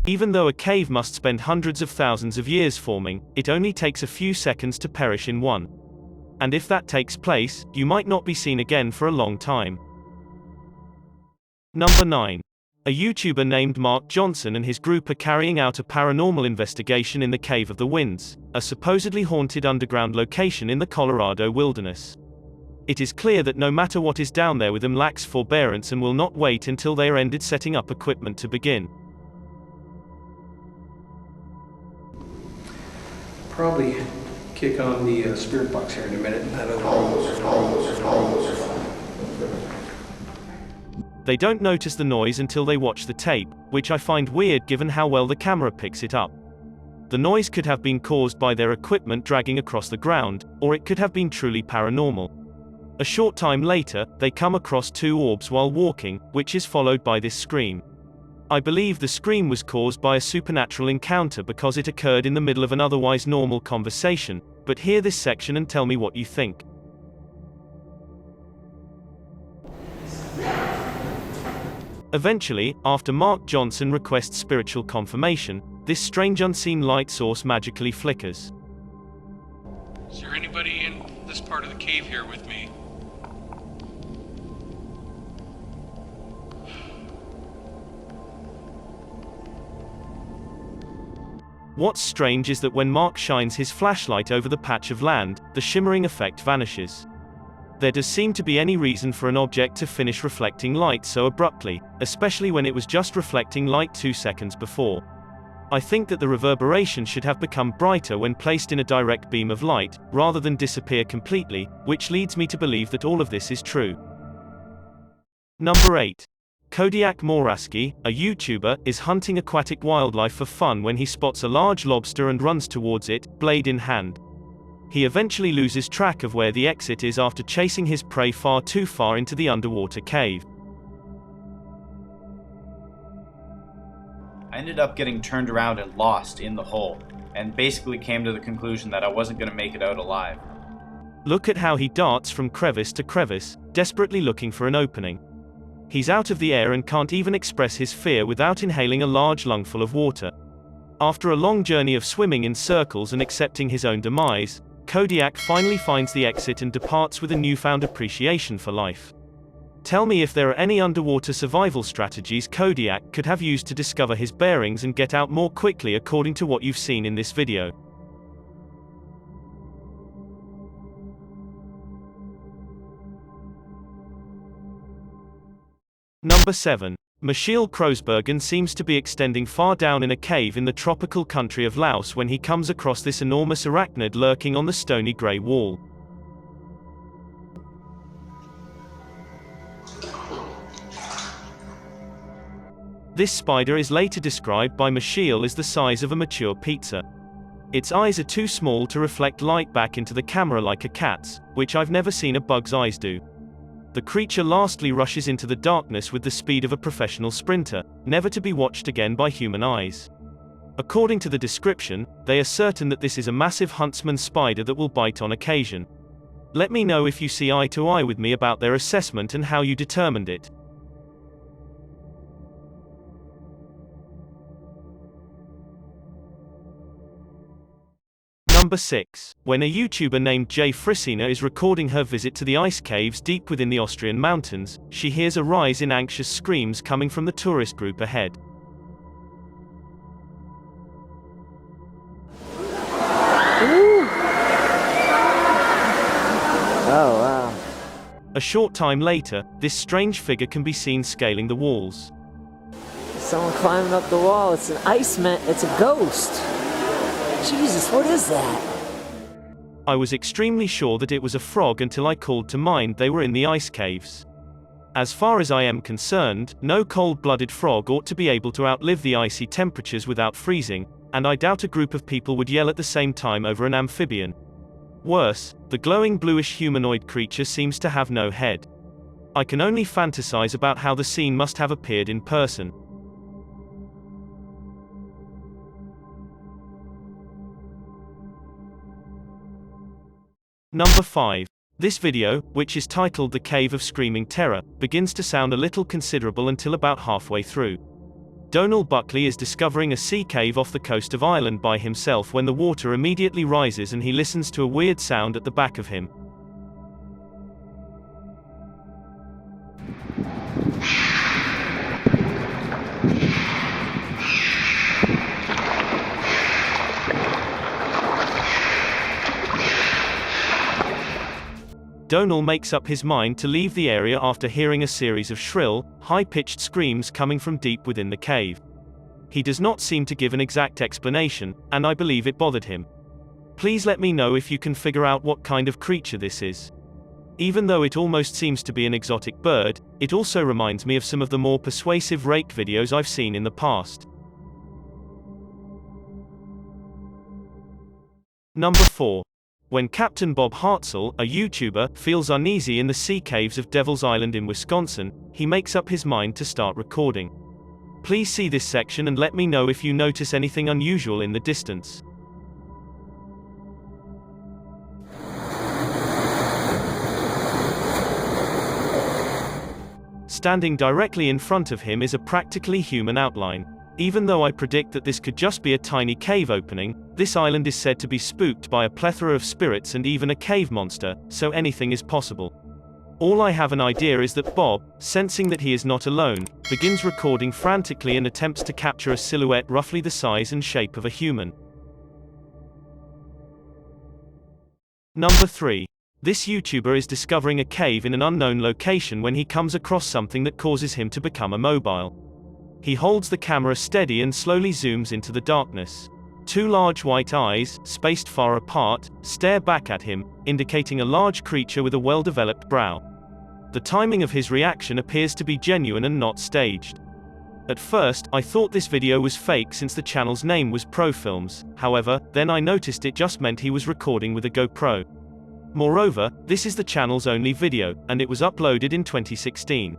Even though a cave must spend hundreds of thousands of years forming, it only takes a few seconds to perish in one. And if that takes place, you might not be seen again for a long time. Number 9. A YouTuber named Mark Johnson and his group are carrying out a paranormal investigation in the Cave of the Winds, a supposedly haunted underground location in the Colorado wilderness. It is clear that no matter what is down there with them lacks forbearance and will not wait until they are ended setting up equipment to begin. Probably kick on the spirit box here in a minute and that other They don't notice the noise until they watch the tape, which I find weird given how well the camera picks it up. The noise could have been caused by their equipment dragging across the ground, or it could have been truly paranormal. A short time later, they come across two orbs while walking, which is followed by this scream. I believe the scream was caused by a supernatural encounter because it occurred in the middle of an otherwise normal conversation, but hear this section and tell me what you think. Eventually, after Mark Johnson requests spiritual confirmation, this strange unseen light source magically flickers. Is there anybody in this part of the cave here with me? What's strange is that when Mark shines his flashlight over the patch of land, the shimmering effect vanishes. There does seem to be any reason for an object to finish reflecting light so abruptly, especially when it was just reflecting light 2 seconds before. I think that the reverberation should have become brighter when placed in a direct beam of light, rather than disappear completely, which leads me to believe that all of this is true. Number 8. Kodiak Moraski, a YouTuber, is hunting aquatic wildlife for fun when he spots a large lobster and runs towards it, blade in hand. He eventually loses track of where the exit is after chasing his prey far too far into the underwater cave. I ended up getting turned around and lost in the hole, and basically came to the conclusion that I wasn't going to make it out alive. Look at how he darts from crevice to crevice, desperately looking for an opening. He's out of the air and can't even express his fear without inhaling a large lungful of water. After a long journey of swimming in circles and accepting his own demise, Kodiak finally finds the exit and departs with a newfound appreciation for life. Tell me if there are any underwater survival strategies Kodiak could have used to discover his bearings and get out more quickly according to what you've seen in this video. Number 7. Michiel Kroesbergen seems to be extending far down in a cave in the tropical country of Laos when he comes across this enormous arachnid lurking on the stony grey wall. This spider is later described by Michiel as the size of a mature pizza. Its eyes are too small to reflect light back into the camera like a cat's, which I've never seen a bug's eyes do. The creature lastly rushes into the darkness with the speed of a professional sprinter, never to be watched again by human eyes. According to the description, they are certain that this is a massive huntsman spider that will bite on occasion. Let me know if you see eye to eye with me about their assessment and how you determined it. Number 6. When a YouTuber named Jay Frissina is recording her visit to the ice caves deep within the Austrian mountains, she hears a rise in anxious screams coming from the tourist group ahead. Ooh. Oh, wow. A short time later, this strange figure can be seen scaling the walls. Someone climbing up the wall. It's an iceman. It's a ghost. Jesus, what is that? I was extremely sure that it was a frog until I called to mind they were in the ice caves. As far as I am concerned, no cold-blooded frog ought to be able to outlive the icy temperatures without freezing, and I doubt a group of people would yell at the same time over an amphibian. Worse, the glowing bluish humanoid creature seems to have no head. I can only fantasize about how the scene must have appeared in person. Number 5. This video, which is titled The Cave of Screaming Terror, begins to sound a little considerable until about halfway through. Donal Buckley is discovering a sea cave off the coast of Ireland by himself when the water immediately rises and he listens to a weird sound at the back of him. Donal makes up his mind to leave the area after hearing a series of shrill, high-pitched screams coming from deep within the cave. He does not seem to give an exact explanation, and I believe it bothered him. Please let me know if you can figure out what kind of creature this is. Even though it almost seems to be an exotic bird, it also reminds me of some of the more persuasive rake videos I've seen in the past. Number 4. When Captain Bob Hartzell, a YouTuber, feels uneasy in the sea caves of Devil's Island in Wisconsin, he makes up his mind to start recording. Please see this section and let me know if you notice anything unusual in the distance. Standing directly in front of him is a practically human outline. Even though I predict that this could just be a tiny cave opening, this island is said to be spooked by a plethora of spirits and even a cave monster, so anything is possible. All I have an idea is that Bob, sensing that he is not alone, begins recording frantically and attempts to capture a silhouette roughly the size and shape of a human. Number 3. This YouTuber is discovering a cave in an unknown location when he comes across something that causes him to become immobile. He holds the camera steady and slowly zooms into the darkness. Two large white eyes, spaced far apart, stare back at him, indicating a large creature with a well-developed brow. The timing of his reaction appears to be genuine and not staged. At first, I thought this video was fake since the channel's name was ProFilms, however, then I noticed it just meant he was recording with a GoPro. Moreover, this is the channel's only video, and it was uploaded in 2016.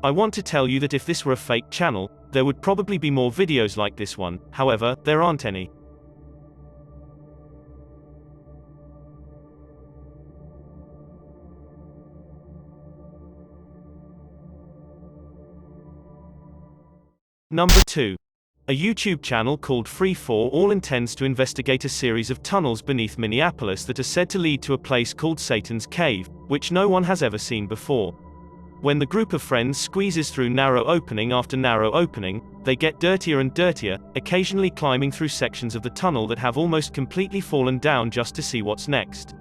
I want to tell you that if this were a fake channel, there would probably be more videos like this one, however, there aren't any. Number 2. A YouTube channel called Free4All intends to investigate a series of tunnels beneath Minneapolis that are said to lead to a place called Satan's Cave, which no one has ever seen before. When the group of friends squeezes through narrow opening after narrow opening, they get dirtier and dirtier, occasionally climbing through sections of the tunnel that have almost completely fallen down just to see what's next.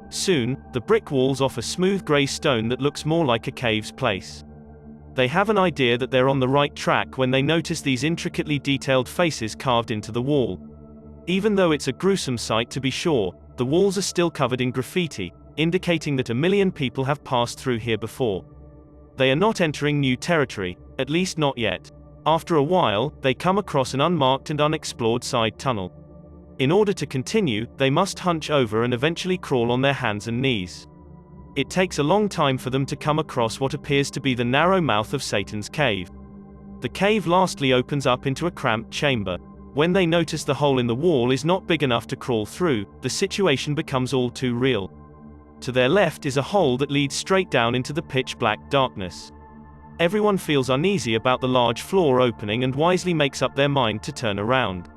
Soon, the brick walls offer smooth gray stone that looks more like a cave's place. They have an idea that they're on the right track when they notice these intricately detailed faces carved into the wall. Even though it's a gruesome sight to be sure, the walls are still covered in graffiti, indicating that 1 million people have passed through here before. They are not entering new territory, at least not yet. After a while, they come across an unmarked and unexplored side tunnel. In order to continue, they must hunch over and eventually crawl on their hands and knees. It takes a long time for them to come across what appears to be the narrow mouth of Satan's Cave. The cave lastly opens up into a cramped chamber. When they notice the hole in the wall is not big enough to crawl through, the situation becomes all too real. To their left is a hole that leads straight down into the pitch-black darkness. Everyone feels uneasy about the large floor opening and wisely makes up their mind to turn around.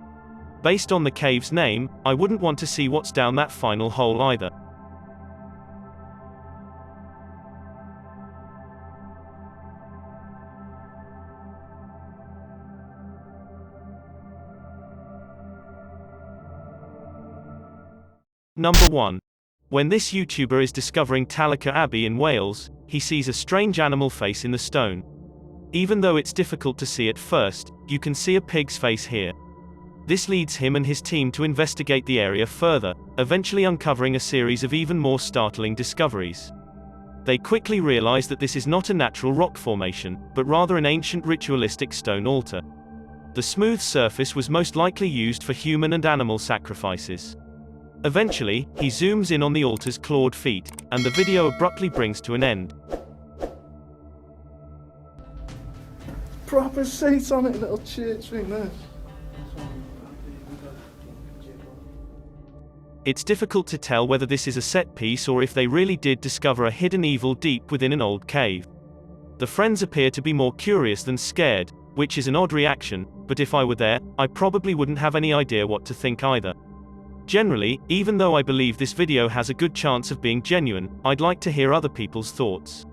Based on the cave's name, I wouldn't want to see what's down that final hole either. Number 1. When this YouTuber is discovering Talitha Abbey in Wales, he sees a strange animal face in the stone. Even though it's difficult to see at first, you can see a pig's face here. This leads him and his team to investigate the area further, eventually uncovering a series of even more startling discoveries. They quickly realize that this is not a natural rock formation, but rather an ancient ritualistic stone altar. The smooth surface was most likely used for human and animal sacrifices. Eventually, he zooms in on the altar's clawed feet, and the video abruptly brings to an end. Proper satanic little church thing there. It's difficult to tell whether this is a set piece or if they really did discover a hidden evil deep within an old cave. The friends appear to be more curious than scared, which is an odd reaction, but if I were there, I probably wouldn't have any idea what to think either. Generally, even though I believe this video has a good chance of being genuine, I'd like to hear other people's thoughts.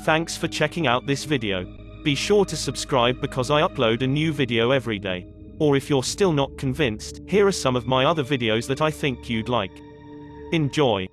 Thanks for checking out this video. Be sure to subscribe because I upload a new video every day. Or if you're still not convinced, here are some of my other videos that I think you'd like. Enjoy.